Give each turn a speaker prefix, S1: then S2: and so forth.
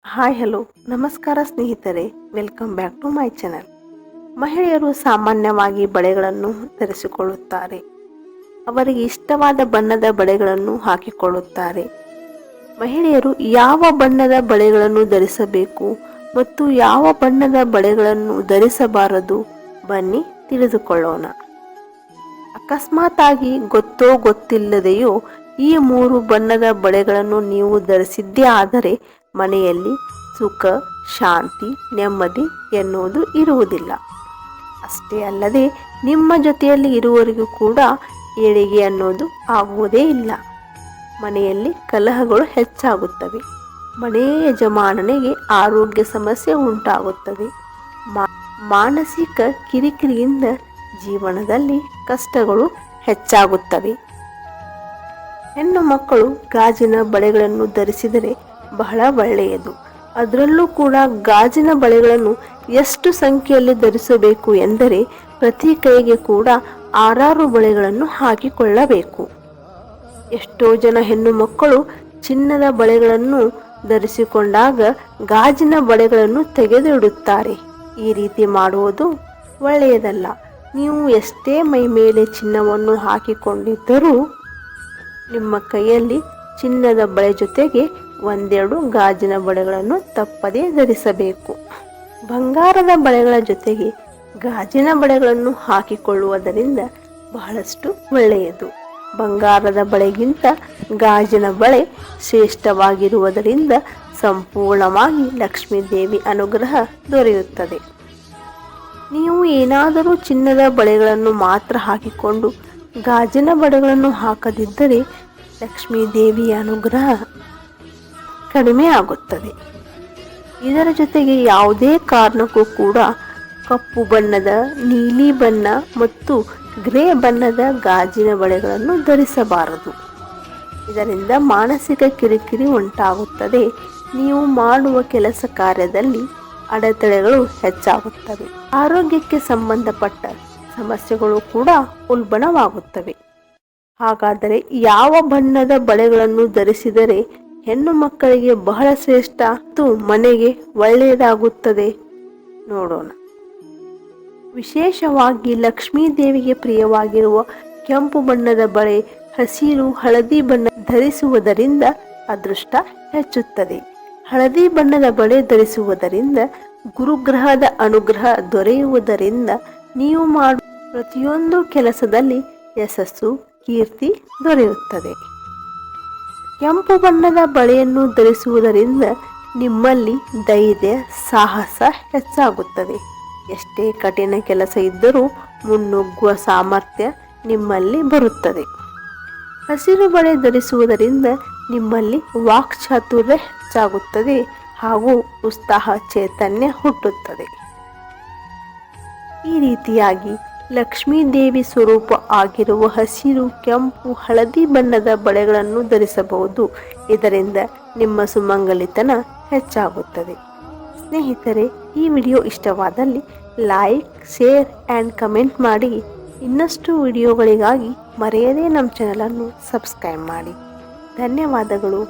S1: Hi hello ನಮಸ್ಕಾರ ಸ್ನೇಹಿತರೆ, welcome back to my channel. ಮಹಿಳೆಯರು ಸಾಮಾನ್ಯವಾಗಿ ಬಳೆಗಳನ್ನು ಧರಿಸಿಕೊಳ್ಳುತ್ತಾರೆ. ಅವರಿಗೆ ಇಷ್ಟವಾದ ಬಣ್ಣದ ಬಳೆಗಳನ್ನು ಹಾಕಿಕೊಳ್ಳುತ್ತಾರೆ. ಮಹಿಳೆಯರು ಯಾವ ಬಣ್ಣದ ಬಳೆಗಳನ್ನು ಧರಿಸಬೇಕು ಮತ್ತು ಯಾವ ಬಣ್ಣದ ಬಳೆಗಳನ್ನು ಧರಿಸಬಾರದು, ಬನ್ನಿ ತಿಳಿದುಕೊಳ್ಳೋಣ. ಅಕಸ್ಮಾತ್ ಆಗಿ ಗೊತ್ತೋ ಗೊತ್ತಿಲ್ಲದೆಯೋ ಈ 3 ಬಣ್ಣದ ಬಳೆಗಳನ್ನು ನೀವು ಧರಿಸಿದ್ದೇ ಆದರೆ ಮನೆಯಲ್ಲಿ ಸುಖ, ಶಾಂತಿ, ನೆಮ್ಮದಿ ಎನ್ನುವುದು ಇರುವುದಿಲ್ಲ. ಅಷ್ಟೇ ಅಲ್ಲದೆ ನಿಮ್ಮ ಜೊತೆಯಲ್ಲಿ ಇರುವವರಿಗೂ ಕೂಡ ಏಳಿಗೆ ಅನ್ನೋದು ಆಗುವುದೇ ಇಲ್ಲ. ಮನೆಯಲ್ಲಿ ಕಲಹಗಳು ಹೆಚ್ಚಾಗುತ್ತವೆ. ಮನೆಯ ಯಜಮಾನನಿಗೆ ಆರೋಗ್ಯ ಸಮಸ್ಯೆ ಉಂಟಾಗುತ್ತದೆ. ಮಾನಸಿಕ ಕಿರಿಕಿರಿಯಿಂದ ಜೀವನದಲ್ಲಿ ಕಷ್ಟಗಳು ಹೆಚ್ಚಾಗುತ್ತವೆ. ಹೆಣ್ಣು ಮಕ್ಕಳು ಗಾಜಿನ ಬಳೆಗಳನ್ನು ಧರಿಸಿದರೆ ಬಹಳ ಒಳ್ಳೆಯದು. ಅದರಲ್ಲೂ ಕೂಡ ಗಾಜಿನ ಬಳೆಗಳನ್ನು ಎಷ್ಟು ಸಂಖ್ಯೆಯಲ್ಲಿ ಧರಿಸಬೇಕು ಎಂದರೆ ಪ್ರತಿ ಕೈಗೆ ಕೂಡ 6 ಬಳೆಗಳನ್ನು ಹಾಕಿಕೊಳ್ಳಬೇಕು. ಎಷ್ಟೋ ಜನ ಹೆಣ್ಣು ಮಕ್ಕಳು ಚಿನ್ನದ ಬಳೆಗಳನ್ನು ಧರಿಸಿಕೊಂಡಾಗ ಗಾಜಿನ ಬಳೆಗಳನ್ನು ತೆಗೆದಿಡುತ್ತಾರೆ. ಈ ರೀತಿ ಮಾಡುವುದು ಒಳ್ಳೆಯದಲ್ಲ. ನೀವು ಎಷ್ಟೇ ಮೈ ಮೇಲೆ ಚಿನ್ನವನ್ನು ಹಾಕಿಕೊಂಡಿದ್ದರೂ ನಿಮ್ಮ ಕೈಯಲ್ಲಿ ಚಿನ್ನದ ಬಳೆ ಜೊತೆಗೆ 1-2 ಗಾಜಿನ ಬಳೆಗಳನ್ನು ತಪ್ಪದೇ ಧರಿಸಬೇಕು. ಬಂಗಾರದ ಬಳೆಗಳ ಜೊತೆಗೆ ಗಾಜಿನ ಬಳೆಗಳನ್ನು ಹಾಕಿಕೊಳ್ಳುವುದರಿಂದ ಬಹಳಷ್ಟು ಒಳ್ಳೆಯದು. ಬಂಗಾರದ ಬಳೆಗಿಂತ ಗಾಜಿನ ಬಳೆ ಶ್ರೇಷ್ಠವಾಗಿರುವುದರಿಂದ ಸಂಪೂರ್ಣವಾಗಿ ಲಕ್ಷ್ಮೀ ದೇವಿ ಅನುಗ್ರಹ ದೊರೆಯುತ್ತದೆ. ನೀವು ಏನಾದರೂ ಚಿನ್ನದ ಬಳೆಗಳನ್ನು ಮಾತ್ರ ಹಾಕಿಕೊಂಡು ಗಾಜಿನ ಬಳೆಗಳನ್ನು ಹಾಕದಿದ್ದರೆ ಲಕ್ಷ್ಮೀ ದೇವಿಯ ಅನುಗ್ರಹ ಕಡಿಮೆ ಆಗುತ್ತದೆ. ಇದರ ಜೊತೆಗೆ ಯಾವುದೇ ಕಾರಣಕ್ಕೂ ಕೂಡ ಕಪ್ಪು ಬಣ್ಣದ, ನೀಲಿ ಬಣ್ಣ ಮತ್ತು ಗ್ರೇ ಬಣ್ಣದ ಗಾಜಿನ ಬಳೆಗಳನ್ನು ಧರಿಸಬಾರದು. ಇದರಿಂದ ಮಾನಸಿಕ ಕಿರಿಕಿರಿ ಉಂಟಾಗುತ್ತದೆ. ನೀವು ಮಾಡುವ ಕೆಲಸ ಕಾರ್ಯದಲ್ಲಿ ಅಡೆತಡೆಗಳು ಹೆಚ್ಚಾಗುತ್ತವೆ. ಆರೋಗ್ಯಕ್ಕೆ ಸಂಬಂಧಪಟ್ಟ ಸಮಸ್ಯೆಗಳು ಕೂಡ ಉಲ್ಬಣವಾಗುತ್ತವೆ. ಹಾಗಾದರೆ ಯಾವ ಬಣ್ಣದ ಬಳೆಗಳನ್ನು ಧರಿಸಿದರೆ ಹೆಣ್ಣು ಮಕ್ಕಳಿಗೆ ಬಹಳ ಶ್ರೇಷ್ಠ ಮತ್ತು ಮನೆಗೆ ಒಳ್ಳೆಯದಾಗುತ್ತದೆ ನೋಡೋಣ. ವಿಶೇಷವಾಗಿ ಲಕ್ಷ್ಮೀ ದೇವಿಗೆ ಪ್ರಿಯವಾಗಿರುವ ಕೆಂಪು ಬಣ್ಣದ ಬಳೆ, ಹಸಿರು, ಹಳದಿ ಬಣ್ಣ ಧರಿಸುವುದರಿಂದ ಅದೃಷ್ಟ ಹೆಚ್ಚುತ್ತದೆ. ಹಳದಿ ಬಣ್ಣದ ಬಳೆ ಧರಿಸುವುದರಿಂದ ಗುರುಗ್ರಹದ ಅನುಗ್ರಹ ದೊರೆಯುವುದರಿಂದ ನೀವು ಮಾಡುವ ಪ್ರತಿಯೊಂದು ಕೆಲಸದಲ್ಲಿ ಯಶಸ್ಸು, ಕೀರ್ತಿ ದೊರೆಯುತ್ತದೆ. ಕೆಂಪು ಬಣ್ಣದ ಬಳೆಯನ್ನು ಧರಿಸುವುದರಿಂದ ನಿಮ್ಮಲ್ಲಿ ಧೈರ್ಯ, ಸಾಹಸ ಹೆಚ್ಚಾಗುತ್ತದೆ. ಎಷ್ಟೇ ಕಠಿಣ ಕೆಲಸ ಇದ್ದರೂ ಮುನ್ನುಗ್ಗುವ ಸಾಮರ್ಥ್ಯ ನಿಮ್ಮಲ್ಲಿ ಬರುತ್ತದೆ. ಹಸಿರು ಬಳೆ ಧರಿಸುವುದರಿಂದ ನಿಮ್ಮಲ್ಲಿ ವಾಕ್ಚಾತುರ್ಯ ಹೆಚ್ಚಾಗುತ್ತದೆ ಹಾಗೂ ಉತ್ಸಾಹ, ಚೈತನ್ಯ ಹುಟ್ಟುತ್ತದೆ. ಈ ರೀತಿಯಾಗಿ ಲಕ್ಷ್ಮೀ ದೇವಿ ಸ್ವರೂಪ ಆಗಿರುವ ಹಸಿರು, ಕೆಂಪು, ಹಳದಿ ಬಣ್ಣದ ಬಳೆಗಳನ್ನು ಧರಿಸಬಹುದು. ಇದರಿಂದ ನಿಮ್ಮ ಸುಮಂಗಲಿತನ ಹೆಚ್ಚಾಗುತ್ತದೆ. ಸ್ನೇಹಿತರೆ, ಈ ವಿಡಿಯೋ ಇಷ್ಟವಾದಲ್ಲಿ ಲೈಕ್, ಶೇರ್ ಆ್ಯಂಡ್ ಕಮೆಂಟ್ ಮಾಡಿ. ಇನ್ನಷ್ಟು ವಿಡಿಯೋಗಳಿಗಾಗಿ ಮರೆಯದೇ ನಮ್ಮ ಚಾನಲನ್ನು ಸಬ್ಸ್ಕ್ರೈಬ್ ಮಾಡಿ. ಧನ್ಯವಾದಗಳು.